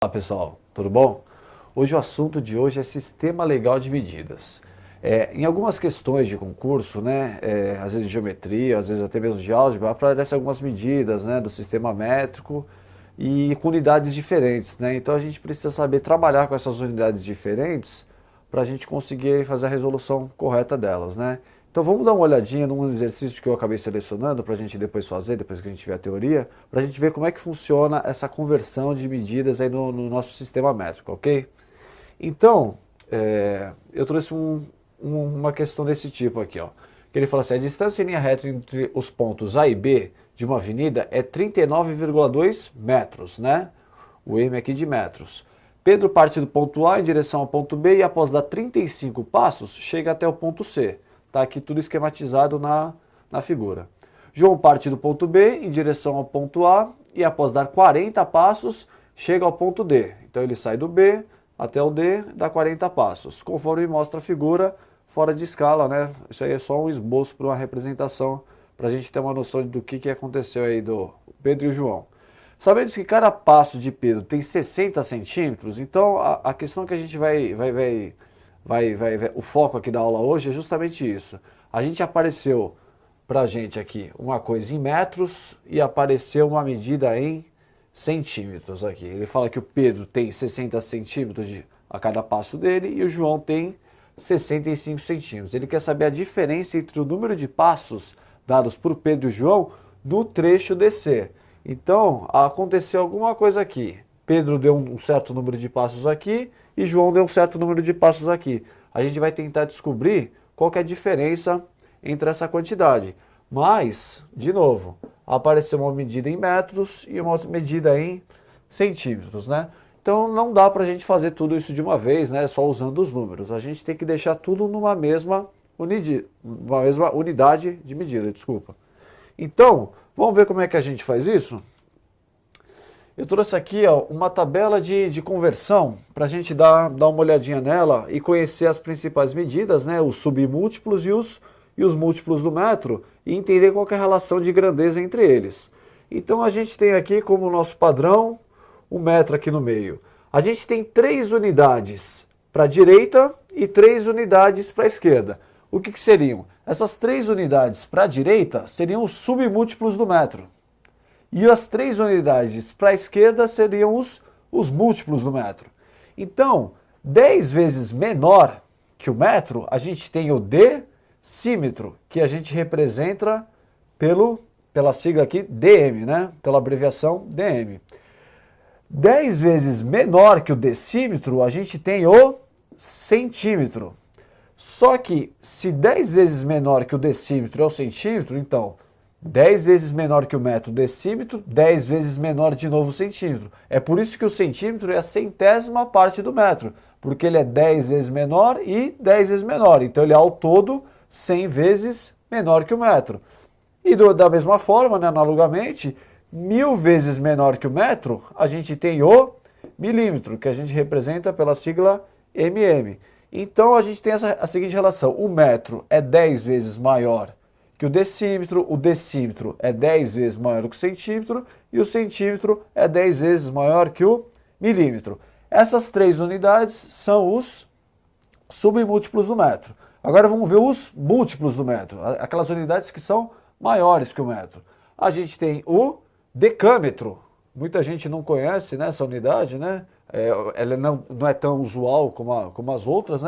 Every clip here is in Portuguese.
Olá pessoal, tudo bom? Hoje o assunto de hoje é sistema legal de medidas. Em algumas questões de concurso, às vezes de geometria, às vezes até mesmo de álgebra, aparecem algumas medidas, do sistema métrico e com unidades diferentes, Então a gente precisa saber trabalhar com essas unidades diferentes para a gente conseguir fazer a resolução correta delas, Então vamos dar uma olhadinha num exercício que eu acabei selecionando para a gente depois fazer, depois que a gente tiver a teoria, para a gente ver como é que funciona essa conversão de medidas aí no nosso sistema métrico, ok? Então, eu trouxe uma questão desse tipo aqui, ó. Que ele fala assim, a distância em linha reta entre os pontos A e B de uma avenida é 39,2 metros, O M aqui de metros. Pedro parte do ponto A em direção ao ponto B e após dar 35 passos, chega até o ponto C. Está aqui tudo esquematizado na figura. João parte do ponto B em direção ao ponto A e após dar 40 passos, chega ao ponto D. Então ele sai do B até o D, dá 40 passos. Conforme mostra a figura, fora de escala, Isso aí é só um esboço para uma representação, para a gente ter uma noção do que aconteceu aí do Pedro e o João. Sabendo que cada passo de Pedro tem 60 centímetros, então a questão que a gente o foco aqui da aula hoje é justamente isso. A gente apareceu pra gente aqui uma coisa em metros e apareceu uma medida em centímetros aqui. Ele fala que o Pedro tem 60 centímetros a cada passo dele e o João tem 65 centímetros. Ele quer saber a diferença entre o número de passos dados por Pedro e João no trecho DC. Então, aconteceu alguma coisa aqui. Pedro deu um certo número de passos aqui e João deu um certo número de passos aqui. A gente vai tentar descobrir qual que é a diferença entre essa quantidade. Mas, de novo, apareceu uma medida em metros e uma medida em centímetros, Então não dá para a gente fazer tudo isso de uma vez, só usando os números. A gente tem que deixar tudo numa mesma unidade de medida, desculpa. Então, vamos ver como é que a gente faz isso? Eu trouxe aqui uma tabela de conversão para a gente dar uma olhadinha nela e conhecer as principais medidas, os submúltiplos e os múltiplos do metro e entender qual que é a relação de grandeza entre eles. Então a gente tem aqui como nosso padrão o metro aqui no meio. A gente tem 3 unidades para a direita e 3 unidades para a esquerda. O que seriam? Essas 3 unidades para a direita seriam os submúltiplos do metro. E as 3 unidades para a esquerda seriam os múltiplos do metro. Então, 10 vezes menor que o metro, a gente tem o decímetro, que a gente representa pela sigla aqui DM, Pela abreviação DM. 10 vezes menor que o decímetro, a gente tem o centímetro. Só que se 10 vezes menor que o decímetro é o centímetro, então 10 vezes menor que o metro, decímetro, 10 vezes menor de novo o centímetro. É por isso que o centímetro é a centésima parte do metro, porque ele é 10 vezes menor e 10 vezes menor. Então ele é ao todo 100 vezes menor que o metro. E da mesma forma, analogamente, 1000 vezes menor que o metro, a gente tem o milímetro, que a gente representa pela sigla mm. Então a gente tem a seguinte relação, o metro é 10 vezes maior que o decímetro é 10 vezes maior que o centímetro e o centímetro é 10 vezes maior que o milímetro. Essas 3 unidades são os submúltiplos do metro. Agora vamos ver os múltiplos do metro, aquelas unidades que são maiores que o metro. A gente tem o decâmetro. Muita gente não conhece essa unidade, Ela não é tão usual como as outras,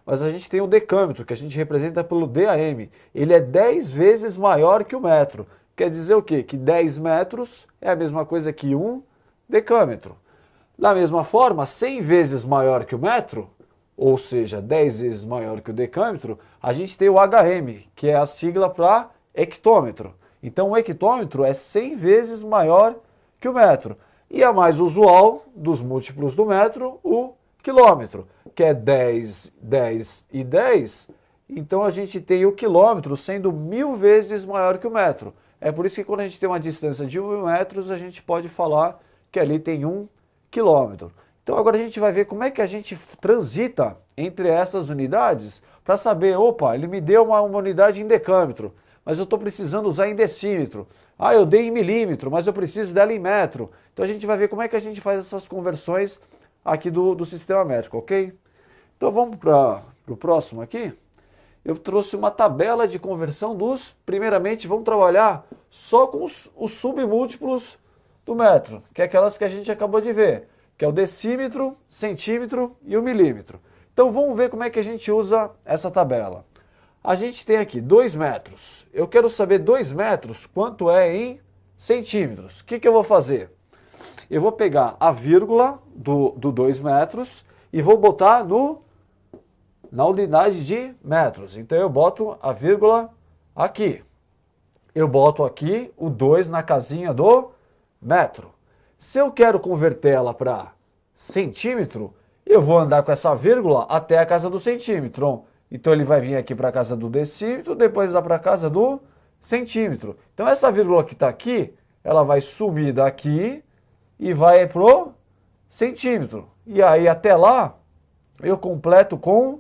Mas a gente tem o decâmetro, que a gente representa pelo DAM. Ele é 10 vezes maior que o metro. Quer dizer o quê? Que 10 metros é a mesma coisa que um decâmetro. Da mesma forma, 100 vezes maior que o metro, ou seja, 10 vezes maior que o decâmetro, a gente tem o HM, que é a sigla para hectômetro. Então o hectômetro é 100 vezes maior que o metro. E a mais usual dos múltiplos do metro, o quilômetro, que é 10, 10 e 10. Então a gente tem o quilômetro sendo 1000 vezes maior que o metro. É por isso que quando a gente tem uma distância de 1000 metros, a gente pode falar que ali tem 1 quilômetro. Então agora a gente vai ver como é que a gente transita entre essas unidades para saber, opa, ele me deu uma unidade em decâmetro, mas eu estou precisando usar em decímetro. Ah, eu dei em milímetro, mas eu preciso dela em metro. Então a gente vai ver como é que a gente faz essas conversões aqui do sistema métrico, ok? Então vamos para o próximo aqui. Eu trouxe uma tabela de conversão primeiramente, vamos trabalhar só com os submúltiplos do metro, que é aquelas que a gente acabou de ver, que é o decímetro, centímetro e o milímetro. Então vamos ver como é que a gente usa essa tabela. A gente tem aqui 2 metros. Eu quero saber 2 metros quanto é em centímetros. O que eu vou fazer? Eu vou pegar a vírgula do 2 metros e vou botar na unidade de metros. Então eu boto a vírgula aqui. Eu boto aqui o 2 na casinha do metro. Se eu quero converter ela para centímetro, eu vou andar com essa vírgula até a casa do centímetro. Então ele vai vir aqui para a casa do decímetro, depois vai para a casa do centímetro. Então essa vírgula que está aqui, ela vai sumir daqui e vai pro centímetro. E aí até lá eu completo com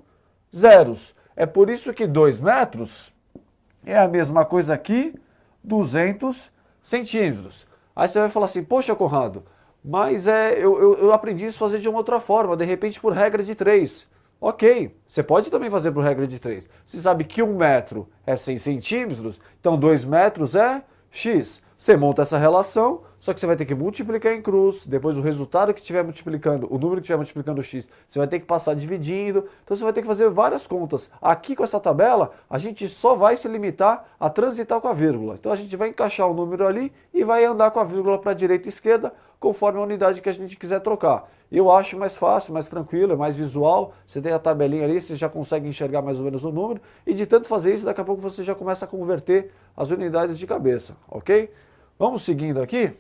zeros. É por isso que 2 metros é a mesma coisa aqui, 200 centímetros. Aí você vai falar assim, poxa Conrado, mas eu aprendi isso fazer de uma outra forma, de repente por regra de 3. Ok, você pode também fazer por regra de 3. Você sabe que 1 metro é 100 centímetros, então 2 metros é x. Você monta essa relação, só que você vai ter que multiplicar em cruz, depois o resultado que estiver multiplicando, o número que estiver multiplicando o x, você vai ter que passar dividindo, então você vai ter que fazer várias contas. Aqui com essa tabela, a gente só vai se limitar a transitar com a vírgula. Então a gente vai encaixar o número ali e vai andar com a vírgula para a direita e esquerda, conforme a unidade que a gente quiser trocar. Eu acho mais fácil, mais tranquilo, é mais visual, você tem a tabelinha ali, você já consegue enxergar mais ou menos o número, e de tanto fazer isso, daqui a pouco você já começa a converter as unidades de cabeça, ok? Vamos seguindo aqui.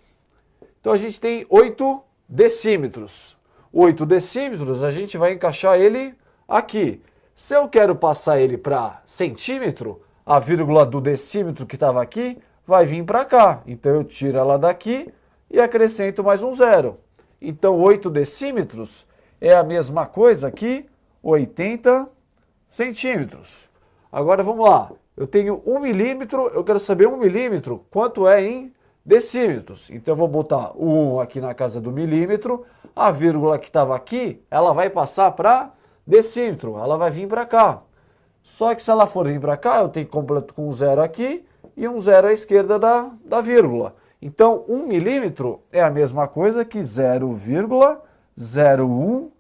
Então a gente tem 8 decímetros. 8 decímetros, a gente vai encaixar ele aqui. Se eu quero passar ele para centímetro, a vírgula do decímetro que estava aqui vai vir para cá. Então eu tiro ela daqui e acrescento mais um zero. Então 8 decímetros é a mesma coisa que 80 centímetros. Agora vamos lá. Eu tenho 1 milímetro, eu quero saber 1 milímetro quanto é em decímetros. Então eu vou botar o 1 aqui na casa do milímetro, a vírgula que estava aqui, ela vai passar para decímetro, ela vai vir para cá. Só que se ela for vir para cá, eu tenho que completar com um zero aqui e um zero à esquerda da vírgula. Então 1 milímetro é a mesma coisa que 0,01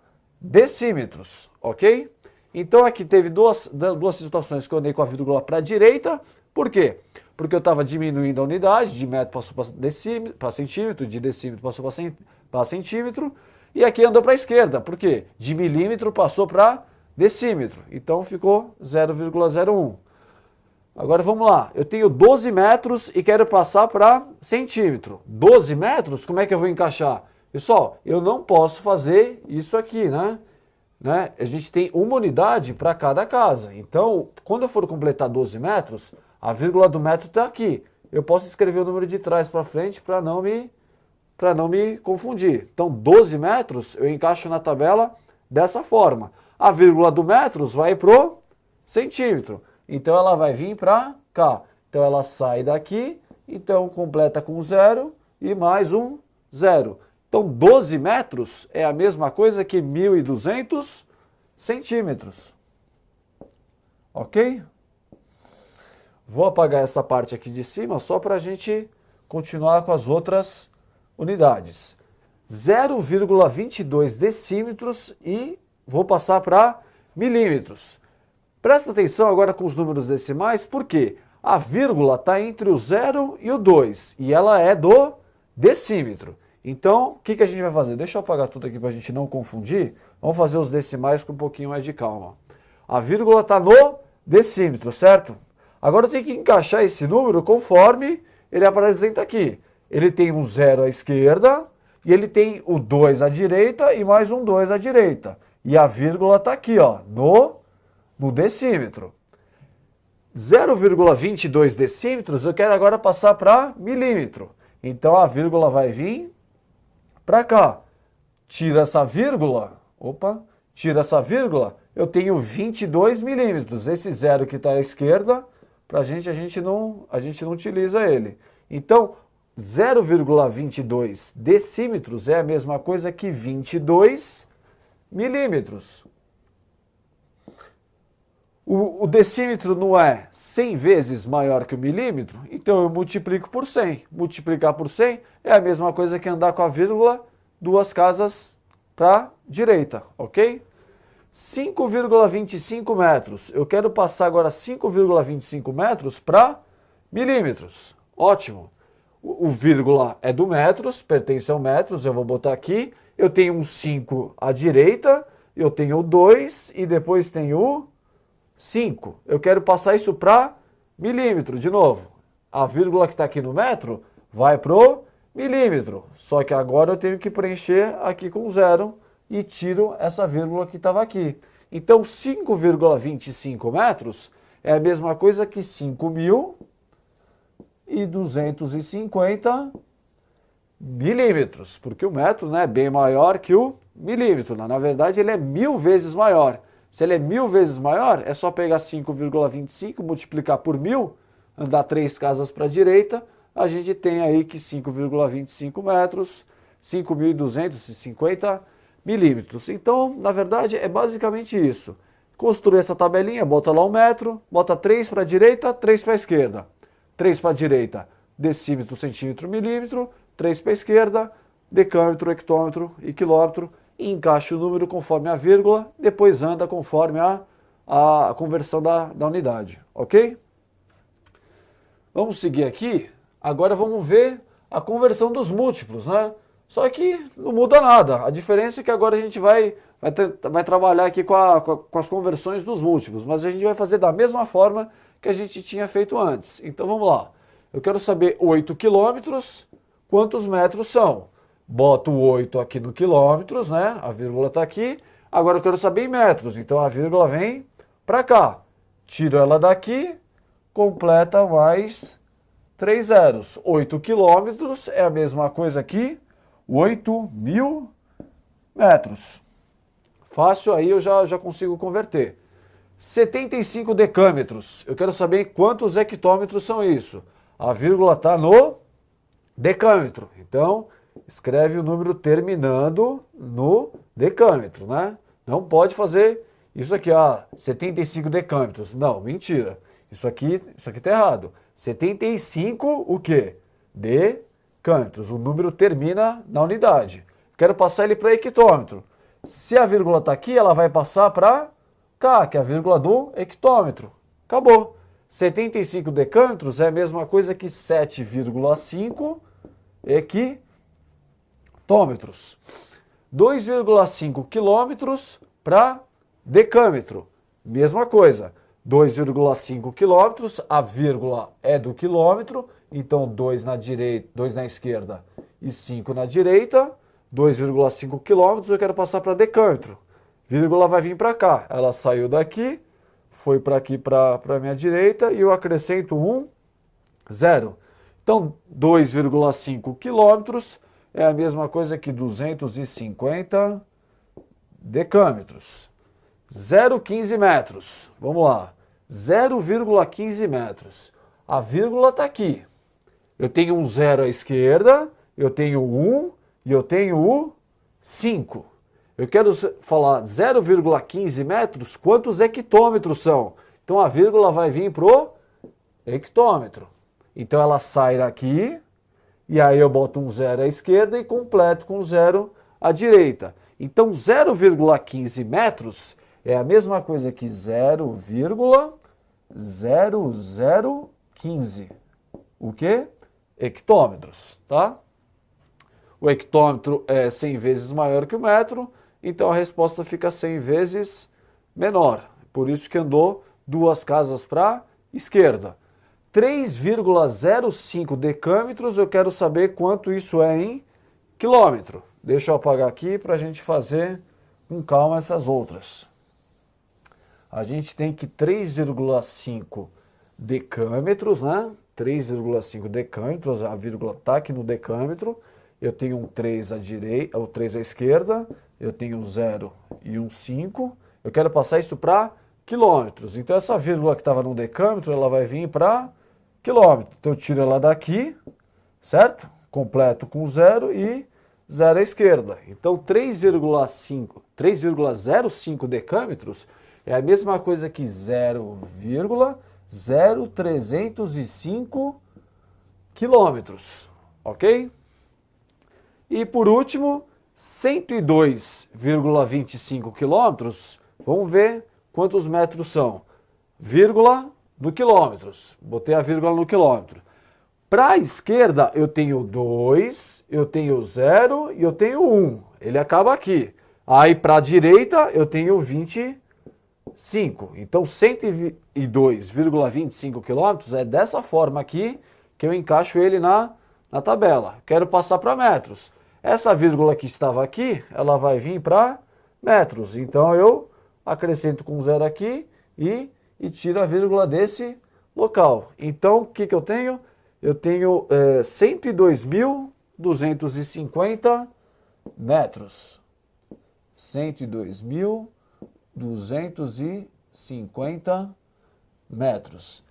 decímetros, ok? Então aqui teve duas situações que eu andei com a vírgula para a direita. Por quê? Porque eu estava diminuindo a unidade, de metro passou para centímetro, de decímetro passou para centímetro, e aqui andou para a esquerda. Por quê? De milímetro passou para decímetro, então ficou 0,01. Agora vamos lá, eu tenho 12 metros e quero passar para centímetro. 12 metros, como é que eu vou encaixar? Pessoal, eu não posso fazer isso aqui, né? A gente tem uma unidade para cada casa. Então, quando eu for completar 12 metros, a vírgula do metro está aqui. Eu posso escrever o número de trás para frente para não me confundir. Então, 12 metros eu encaixo na tabela dessa forma. A vírgula do metros vai pro centímetro. Então, ela vai vir para cá. Então, ela sai daqui. Então, completa com zero e mais um zero. Então, 12 metros é a mesma coisa que 1.200 centímetros. Ok? Vou apagar essa parte aqui de cima só para a gente continuar com as outras unidades. 0,22 decímetros e vou passar para milímetros. Presta atenção agora com os números decimais, porque a vírgula está entre o 0 e o 2 e ela é do decímetro. Então, o que a gente vai fazer? Deixa eu apagar tudo aqui para a gente não confundir. Vamos fazer os decimais com um pouquinho mais de calma. A vírgula está no decímetro, certo? Agora eu tenho que encaixar esse número conforme ele apresenta aqui. Ele tem um 0 à esquerda e ele tem o 2 à direita e mais um 2 à direita. E a vírgula está aqui, ó, no decímetro. 0,22 decímetros eu quero agora passar para milímetro. Então a vírgula vai vir para cá. Tira essa vírgula, eu tenho 22 milímetros. Esse zero que está à esquerda, a gente não utiliza ele. Então, 0,22 decímetros é a mesma coisa que 22 milímetros. O decímetro não é 100 vezes maior que o milímetro, então eu multiplico por 100. Multiplicar por 100 é a mesma coisa que andar com a vírgula 2 casas para a direita, ok? 5,25 metros. Eu quero passar agora 5,25 metros para milímetros. Ótimo. O vírgula é do metros, pertence ao metros, eu vou botar aqui. Eu tenho um 5 à direita, eu tenho o 2 e depois tenho o 5. Eu quero passar isso para milímetro, de novo. A vírgula que está aqui no metro vai pro milímetro. Só que agora eu tenho que preencher aqui com zero e tiro essa vírgula que estava aqui. Então 5,25 metros é a mesma coisa que 5.250 milímetros, porque o metro, né, é bem maior que o milímetro. Na verdade, ele é 1000 vezes maior. Se ele é 1000 vezes maior, é só pegar 5,25, multiplicar por 1000, andar 3 casas para a direita, a gente tem aí que 5,25 metros, 5.250 milímetros. Então, na verdade, é basicamente isso. Construir essa tabelinha, bota lá 1 metro, bota 3 para a direita, 3 para a esquerda. 3 para a direita, decímetro, centímetro, milímetro, 3 para a esquerda, decâmetro, hectômetro e quilômetro, e encaixa o número conforme a vírgula, depois anda conforme a conversão da unidade, ok? Vamos seguir aqui, agora vamos ver a conversão dos múltiplos, né? Só que não muda nada, a diferença é que agora a gente vai trabalhar aqui com as conversões dos múltiplos, mas a gente vai fazer da mesma forma que a gente tinha feito antes. Então vamos lá, eu quero saber 8 quilômetros, quantos metros são? Boto o 8 aqui no quilômetros, né? A vírgula está aqui. Agora eu quero saber em metros, então a vírgula vem para cá. Tiro ela daqui, completa mais 3 zeros. 8 quilômetros é a mesma coisa que 8.000 metros. Fácil, aí eu já consigo converter. 75 decâmetros. Eu quero saber quantos hectômetros são isso. A vírgula está no decâmetro. Então, escreve o número terminando no decâmetro, né? Não pode fazer isso aqui, 75 decâmetros. Não, mentira. Isso aqui tá errado. 75 o quê? Decâmetros. O número termina na unidade. Quero passar ele para hectômetro. Se a vírgula está aqui, ela vai passar para cá, que é a vírgula do hectômetro. Acabou. 75 decâmetros é a mesma coisa que 7,5 hectômetros. 2,5 quilômetros para decâmetro. Mesma coisa. 2,5 quilômetros, a vírgula é do quilômetro, então 2 na direita, 2 na esquerda e 5 na direita. 2,5 quilômetros eu quero passar para decâmetro. Vírgula vai vir para cá. Ela saiu daqui, foi para aqui para a minha direita e eu acrescento 0. Então 2,5 quilômetros é a mesma coisa que 250 decâmetros. 0,15 metros. Vamos lá. 0,15 metros. A vírgula está aqui. Eu tenho um 0 à esquerda, eu tenho 1 e eu tenho o 5. Eu quero falar 0,15 metros, quantos hectômetros são? Então a vírgula vai vir para o hectômetro. Então ela sai daqui, e aí eu boto um 0 à esquerda e completo com 0 à direita. Então 0,15 metros é a mesma coisa que 0,0015. O quê? Hectômetros, tá? O hectômetro é 100 vezes maior que o metro, então a resposta fica 100 vezes menor. Por isso que andou 2 casas para a esquerda. 3,05 decâmetros, eu quero saber quanto isso é em quilômetro. Deixa eu apagar aqui para a gente fazer com calma essas outras. A gente tem que 3,5 decâmetros, né? 3,5 decâmetros, a vírgula está aqui no decâmetro. Eu tenho um 3 à direita, ou 3 à esquerda, eu tenho um 0 e um 5. Eu quero passar isso para quilômetros. Então essa vírgula que estava no decâmetro, ela vai vir para quilômetro. Então eu tiro ela daqui, certo? Completo com 0 e 0 à esquerda. Então 3,05 decâmetros é a mesma coisa que 0,0305 quilômetros, ok? E por último, 102,25 quilômetros, vamos ver quantos metros são. Vírgula no quilômetros, botei a vírgula no quilômetro. Para a esquerda eu tenho 2, eu tenho 0 e eu tenho 1. Ele acaba aqui. Aí para a direita eu tenho 25. Então 102,25 quilômetros é dessa forma aqui que eu encaixo ele na tabela. Quero passar para metros. Essa vírgula que estava aqui, ela vai vir para metros. Então eu acrescento com 0 aqui e tiro a vírgula desse local. Então o que eu tenho? Eu tenho 102.250 metros. 102.250 metros.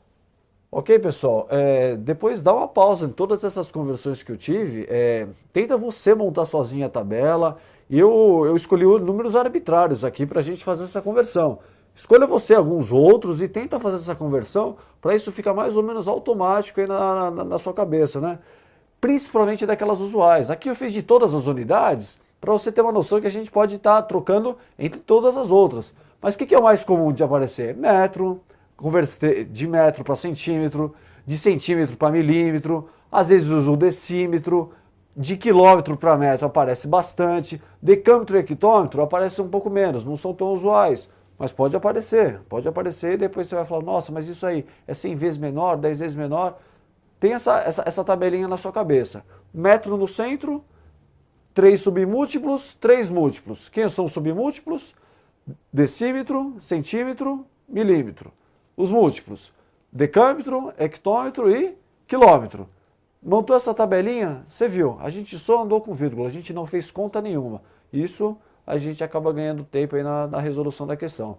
Ok, pessoal? Depois dá uma pausa em todas essas conversões que eu tive. Tenta você montar sozinho a tabela. Eu escolhi números arbitrários aqui para a gente fazer essa conversão. Escolha você alguns outros e tenta fazer essa conversão para isso ficar mais ou menos automático aí na sua cabeça, né? Principalmente daquelas usuais. Aqui eu fiz de todas as unidades para você ter uma noção que a gente pode estar trocando entre todas as outras. Mas o que é o mais comum de aparecer? Metro, converter de metro para centímetro, de centímetro para milímetro, às vezes uso o decímetro, de quilômetro para metro aparece bastante, decâmetro e hectômetro aparece um pouco menos, não são tão usuais. Mas pode aparecer e depois você vai falar, nossa, mas isso aí é 100 vezes menor, 10 vezes menor. Tem essa tabelinha na sua cabeça. Metro no centro, 3 submúltiplos, 3 múltiplos. Quem são os submúltiplos? Decímetro, centímetro, milímetro. Os múltiplos, decâmetro, hectômetro e quilômetro. Montou essa tabelinha, você viu, a gente só andou com vírgula, a gente não fez conta nenhuma. Isso a gente acaba ganhando tempo aí na resolução da questão.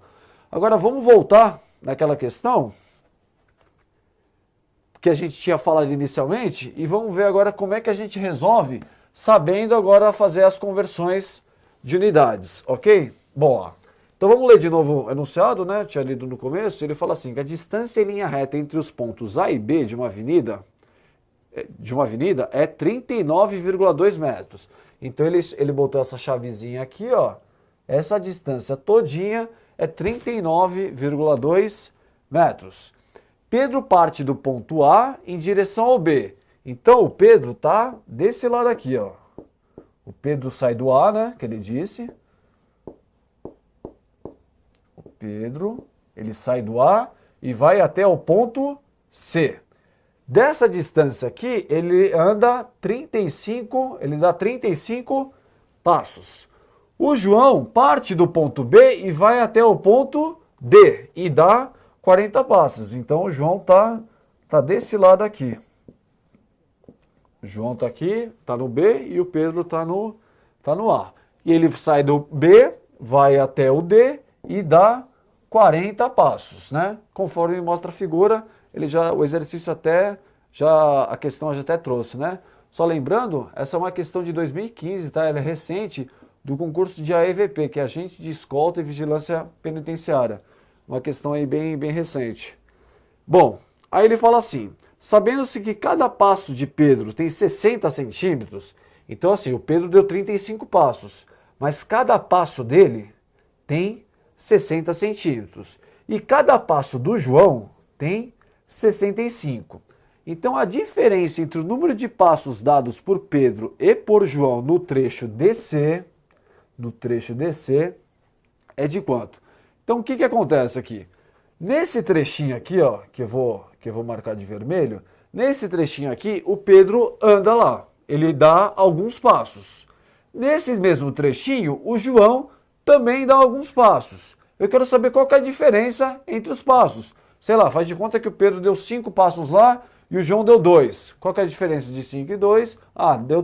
Agora vamos voltar naquela questão que a gente tinha falado inicialmente e vamos ver agora como é que a gente resolve sabendo agora fazer as conversões de unidades, ok? Bom, ó, então vamos ler de novo o enunciado, né? Eu tinha lido no começo, ele fala assim, que a distância em linha reta entre os pontos A e B de uma avenida é 39,2 metros. Então ele botou essa chavezinha aqui, ó. Essa distância todinha é 39,2 metros. Pedro parte do ponto A em direção ao B. Então o Pedro está desse lado aqui, ó. O Pedro sai do A, né, que ele disse. O Pedro, ele sai do A e vai até o ponto C. Dessa distância aqui, ele dá 35 passos. O João parte do ponto B e vai até o ponto D e dá 40 passos. Então o João tá desse lado aqui. O João tá aqui, tá no B e o Pedro tá no A. E ele sai do B, vai até o D e dá 40 passos, né? Conforme mostra a figura, o exercício a questão já até trouxe, né? Só lembrando, essa é uma questão de 2015, tá? Ela é recente do concurso de AEVP, que é Agente de Escolta e Vigilância Penitenciária. Uma questão aí bem recente. Bom, aí ele fala assim, sabendo-se que cada passo de Pedro tem 60 centímetros, então assim, o Pedro deu 35 passos, mas cada passo dele tem 60 centímetros. E cada passo do João tem 65. Então a diferença entre o número de passos dados por Pedro e por João no trecho DC, é de quanto? Então o que acontece aqui? Nesse trechinho aqui, ó, que eu vou marcar de vermelho, nesse trechinho aqui o Pedro anda lá, ele dá alguns passos. Nesse mesmo trechinho o João também dá alguns passos. Eu quero saber qual que é a diferença entre os passos. Sei lá, faz de conta que o Pedro deu 5 passos lá e o João deu 2. Qual que é a diferença de 5 e 2?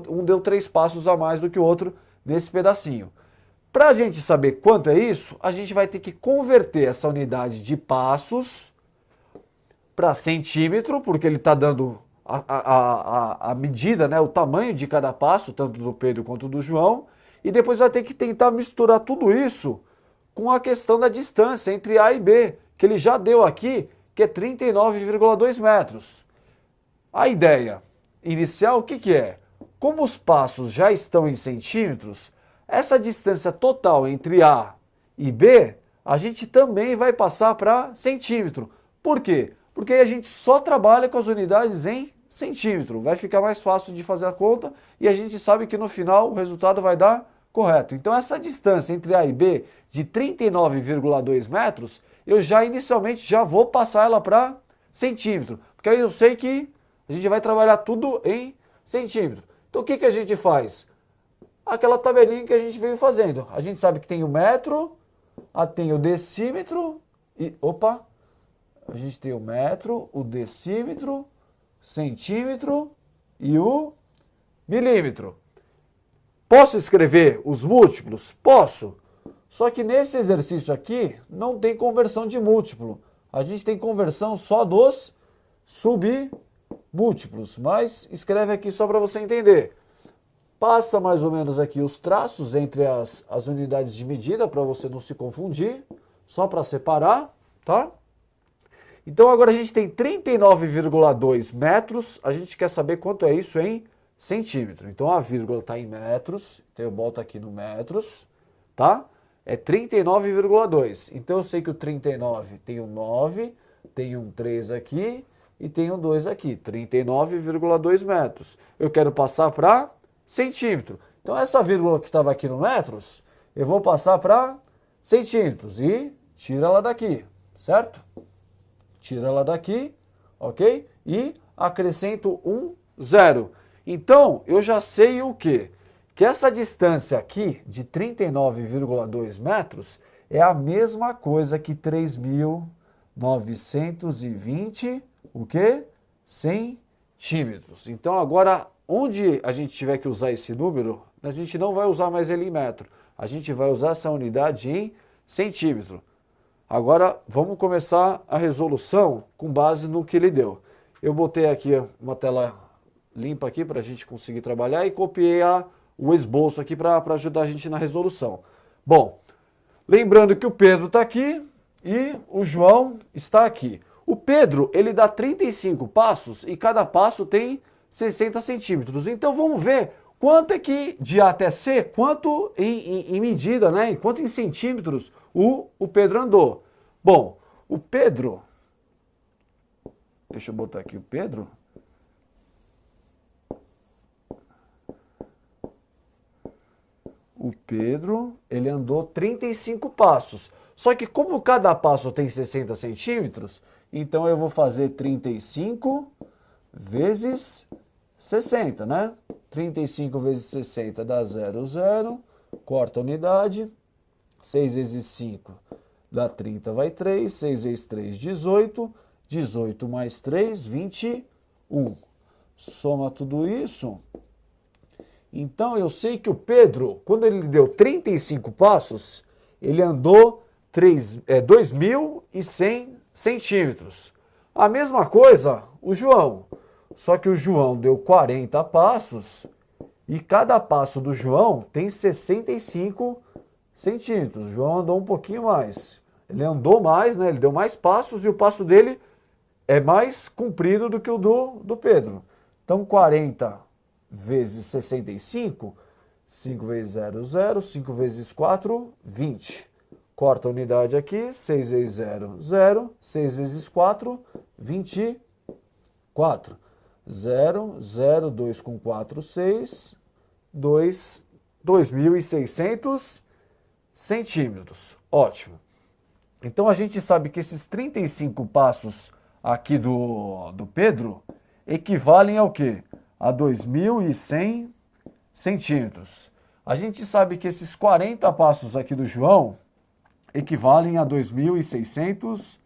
Um deu 3 passos a mais do que o outro nesse pedacinho. Para a gente saber quanto é isso, a gente vai ter que converter essa unidade de passos para centímetro, porque ele está dando a medida, né, o tamanho de cada passo, tanto do Pedro quanto do João, e depois vai ter que tentar misturar tudo isso com a questão da distância entre A e B, que ele já deu aqui, que é 39,2 metros. A ideia inicial, o que que é? Como os passos já estão em centímetros, essa distância total entre A e B, a gente também vai passar para centímetro. Por quê? Porque aí a gente só trabalha com as unidades em centímetro. Vai ficar mais fácil de fazer a conta e a gente sabe que no final o resultado vai dar correto. Então essa distância entre A e B de 39,2 metros, eu já inicialmente já vou passar ela para centímetro. Porque aí eu sei que a gente vai trabalhar tudo em centímetro. Então o que que a gente faz? Aquela tabelinha que a gente veio fazendo. A gente sabe que tem o metro, tem o decímetro e... Opa! A gente tem o metro, o decímetro, centímetro e o milímetro. Posso escrever os múltiplos? Posso. Só que nesse exercício aqui não tem conversão de múltiplo. A gente tem conversão só dos submúltiplos. Mas escreve aqui só para você entender. Passa mais ou menos aqui os traços entre as unidades de medida para você não se confundir. Só para separar, tá? Então agora a gente tem 39,2 metros, a gente quer saber quanto é isso em centímetro. Então a vírgula está em metros, então eu boto aqui no metros, tá? É 39,2. Então eu sei que o 39 tem um 9, tem um 3 aqui e tem um 2 aqui, 39,2 metros. Eu quero passar para centímetro. Então essa vírgula que estava aqui no metros, eu vou passar para centímetros e tira ela daqui, certo? Tira ela daqui, ok? E acrescento um zero. Então, eu já sei o quê? Que essa distância aqui de 39,2 metros é a mesma coisa que 3.920, o quê? Centímetros. Então, agora, onde a gente tiver que usar esse número, a gente não vai usar mais ele em metro. A gente vai usar essa unidade em centímetro. Agora, vamos começar a resolução com base no que ele deu. Eu botei aqui uma tela limpa aqui para a gente conseguir trabalhar e copiei o esboço aqui para ajudar a gente na resolução. Bom, lembrando que o Pedro está aqui e o João está aqui. O Pedro, ele dá 35 passos e cada passo tem 60 centímetros. Então, vamos ver quanto é que de A até C, quanto em medida, né? Quanto em centímetros o Pedro andou. Bom, o Pedro, deixa eu botar aqui o Pedro. O Pedro, ele andou 35 passos. Só que como cada passo tem 60 centímetros, então eu vou fazer 35 vezes 60, né? 35 vezes 60 dá 0, 0. Corta a unidade. 6 vezes 5 dá 30, vai 3. 6 vezes 3, 18. 18 mais 3, 21. Soma tudo isso. Então eu sei que o Pedro, quando ele deu 35 passos, ele andou 2.100 centímetros. A mesma coisa o João. Só que o João deu 40 passos e cada passo do João tem 65 centímetros. O João andou um pouquinho mais. Ele andou mais, né? Ele deu mais passos e o passo dele é mais comprido do que o do Pedro. Então 40 vezes 65, 5 vezes 0, 0, 5 vezes 4, 20. Corta a unidade aqui, 6 vezes 0, 0, 6 vezes 4, 24. 0, 0, 2 com 4, 6, 2.600 centímetros. Ótimo. Então a gente sabe que esses 35 passos aqui do Pedro equivalem ao quê? A 2.100 centímetros. A gente sabe que esses 40 passos aqui do João equivalem a 2.600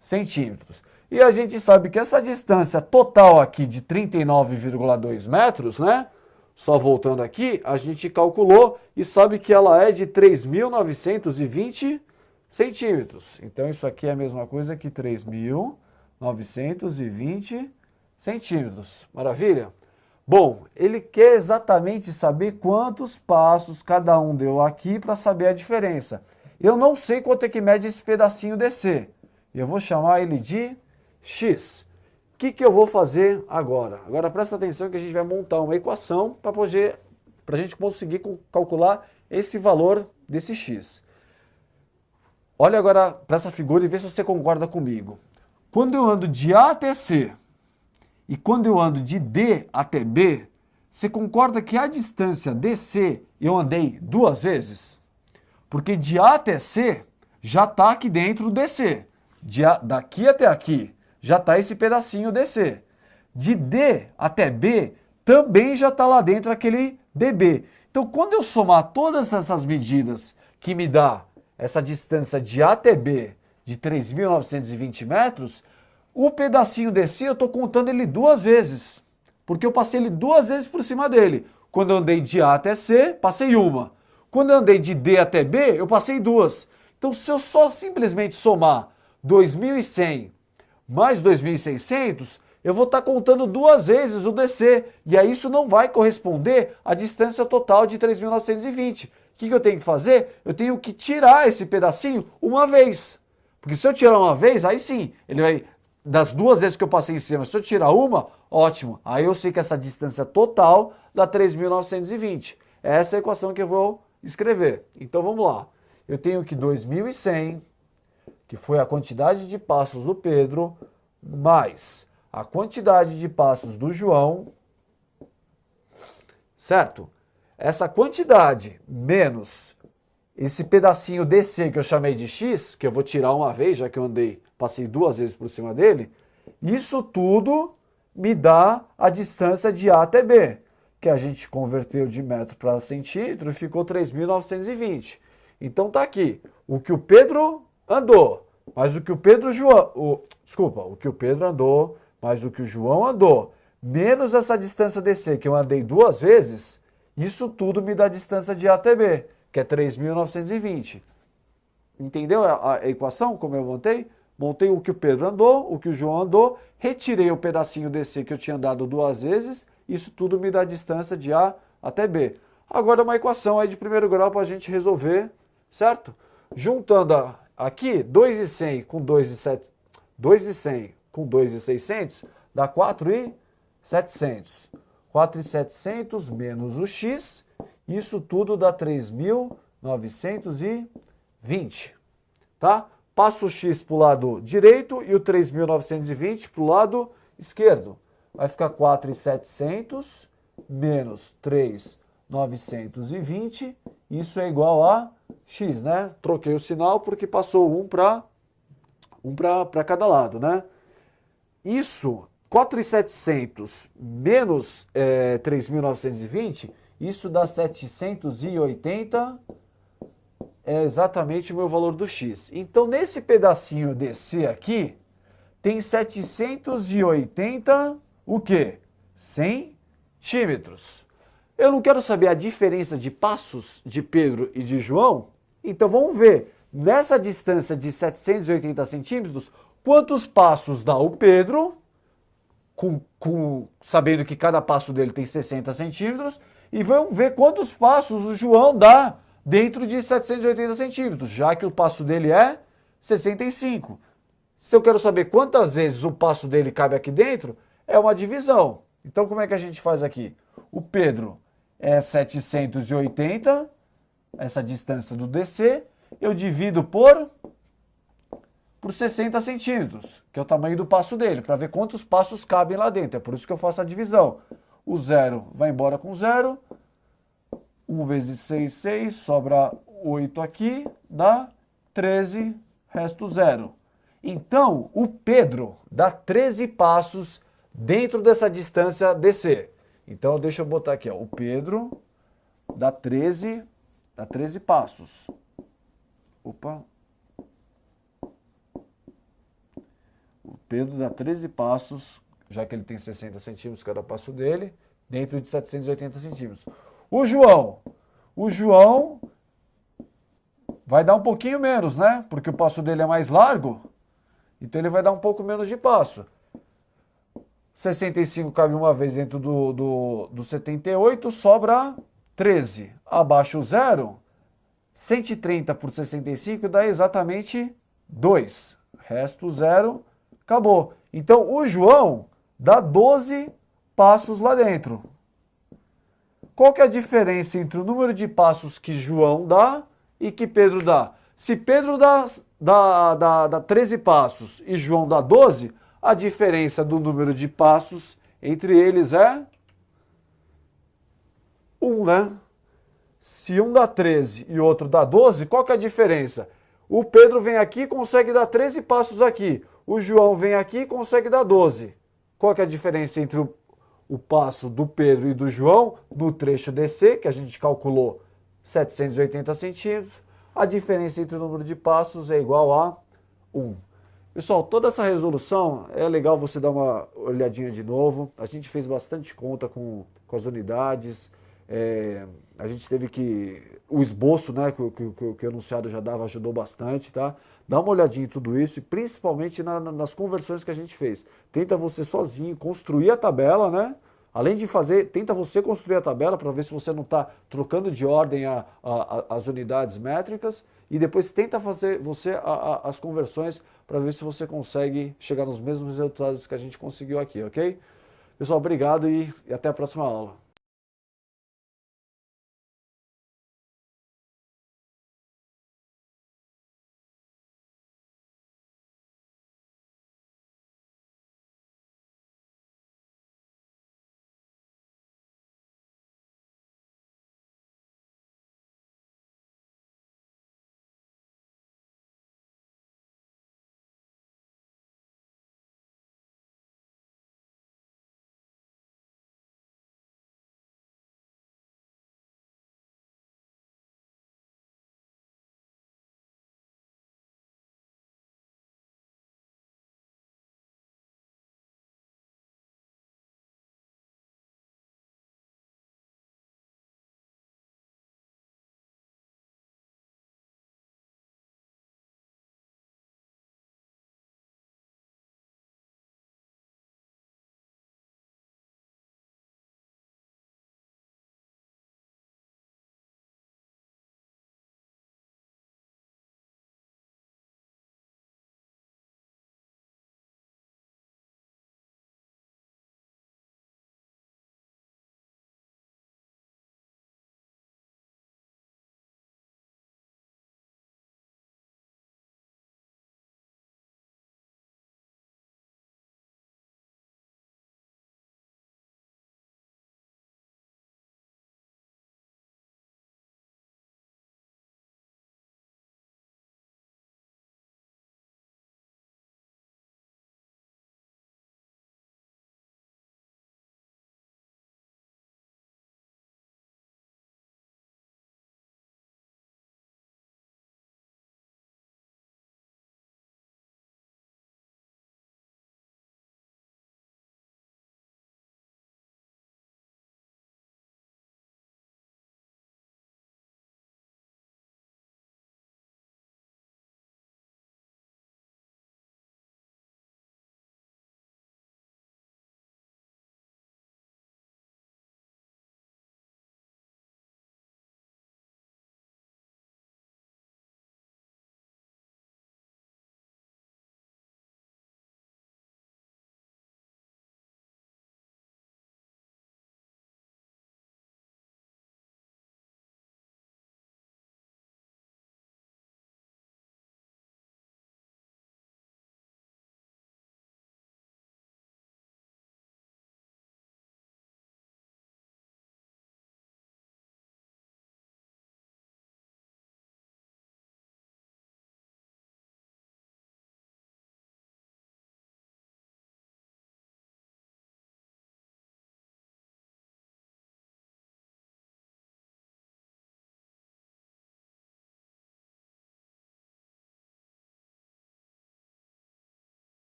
centímetros. E a gente sabe que essa distância total aqui de 39,2 metros, né? Só voltando aqui, a gente calculou e sabe que ela é de 3.920 centímetros. Então isso aqui é a mesma coisa que 3.920 centímetros. centímetros. Maravilha? Bom, ele quer exatamente saber quantos passos cada um deu aqui para saber a diferença. Eu não sei quanto é que mede esse pedacinho DC. Eu vou chamar ele de X. O que eu vou fazer agora? Agora presta atenção que a gente vai montar uma equação para a gente conseguir calcular esse valor desse X. Olha agora para essa figura e vê se você concorda comigo. Quando eu ando de A até C e quando eu ando de D até B, você concorda que a distância DC eu andei 2 vezes? Porque de A até C já está aqui dentro do DC. Daqui até aqui já está esse pedacinho DC. De D até B também já está lá dentro aquele DB. Então, quando eu somar todas essas medidas que me dá essa distância de A até B de 3.920 metros, o pedacinho DC eu estou contando ele 2 vezes. Porque eu passei ele 2 vezes por cima dele. Quando eu andei de A até C, passei uma. Quando eu andei de D até B, eu passei 2. Então, se eu só simplesmente somar 2.100 mais 2.600, eu vou estar contando 2 vezes o DC. E aí isso não vai corresponder à distância total de 3.920. O que eu tenho que fazer? Eu tenho que tirar esse pedacinho uma vez. Porque se eu tirar uma vez, aí sim, ele vai... Das 2 vezes que eu passei em cima, se eu tirar uma, ótimo. Aí eu sei que essa distância total dá 3.920. Essa é a equação que eu vou escrever. Então vamos lá. Eu tenho que 2.100, que foi a quantidade de passos do Pedro, mais a quantidade de passos do João, certo? Essa quantidade menos esse pedacinho DC que eu chamei de X, que eu vou tirar uma vez, já que eu passei 2 vezes por cima dele, isso tudo me dá a distância de A até B, que a gente converteu de metro para centímetro e ficou 3.920. Então tá aqui, o que o Pedro andou, mais o que o Pedro o que o Pedro andou, mais o que o João andou, menos essa distância DC que eu andei 2 vezes, isso tudo me dá a distância de A até B, que é 3.920. Entendeu a equação, como eu montei? Montei o que o Pedro andou, o que o João andou, retirei o pedacinho DC que eu tinha andado 2 vezes, isso tudo me dá a distância de A até B. Agora uma equação aí de primeiro grau para a gente resolver, certo? Juntando aqui 2.100 com 2.100 com 2.600 dá 4.700. 4.700 menos o X, isso tudo dá 3.920, tá? Passo o X para o lado direito e o 3.920 para o lado esquerdo. Vai ficar 4.700 menos 3.920, isso é igual a X, né? Troquei o sinal porque passou um para cada lado, né? Isso, 4.700 menos 3.920, isso dá 780, é exatamente o meu valor do X. Então, nesse pedacinho DC aqui, tem 780, o quê? Centímetros. Eu não quero saber a diferença de passos de Pedro e de João, então vamos ver, nessa distância de 780 centímetros, quantos passos dá o Pedro, sabendo que cada passo dele tem 60 centímetros, e vamos ver quantos passos o João dá dentro de 780 centímetros, já que o passo dele é 65. Se eu quero saber quantas vezes o passo dele cabe aqui dentro, é uma divisão. Então, como é que a gente faz aqui? O Pedro é 780, essa distância do DC, eu divido por 60 centímetros, que é o tamanho do passo dele, para ver quantos passos cabem lá dentro. É por isso que eu faço a divisão. O 0 vai embora com 0. 1 vezes 6, 6, sobra 8 aqui, dá 13, resto 0. Então, o Pedro dá 13 passos dentro dessa distância DC. Então, deixa eu botar aqui, ó, o Pedro dá 13 passos. Opa. O Pedro dá 13 passos, já que ele tem 60 centímetros cada passo dele, dentro de 780 centímetros. O João vai dar um pouquinho menos, né? Porque o passo dele é mais largo, então ele vai dar um pouco menos de passo. 65 cabe uma vez dentro do 78, sobra 13. Abaixo o zero, 130 por 65 dá exatamente 2. Resto zero, acabou. Então o João dá 12 passos lá dentro. Qual que é a diferença entre o número de passos que João dá e que Pedro dá? Se Pedro dá 13 passos e João dá 12, a diferença do número de passos entre eles é 1, né? Se um dá 13 e o outro dá 12, qual que é a diferença? O Pedro vem aqui e consegue dar 13 passos aqui. O João vem aqui e consegue dar 12. Qual que é a diferença entre o passo do Pedro e do João no trecho DC, que a gente calculou 780 centímetros? A diferença entre o número de passos é igual a 1. Pessoal, toda essa resolução é legal você dar uma olhadinha de novo. A gente fez bastante conta com as unidades. A gente teve que... O esboço, né, que o enunciado já dava, ajudou bastante, tá? Dá uma olhadinha em tudo isso e principalmente nas conversões que a gente fez. Tenta você sozinho construir a tabela, né? Além de fazer, tenta você construir a tabela para ver se você não está trocando de ordem as unidades métricas e depois tenta fazer você as conversões para ver se você consegue chegar nos mesmos resultados que a gente conseguiu aqui, ok? Pessoal, obrigado e até a próxima aula.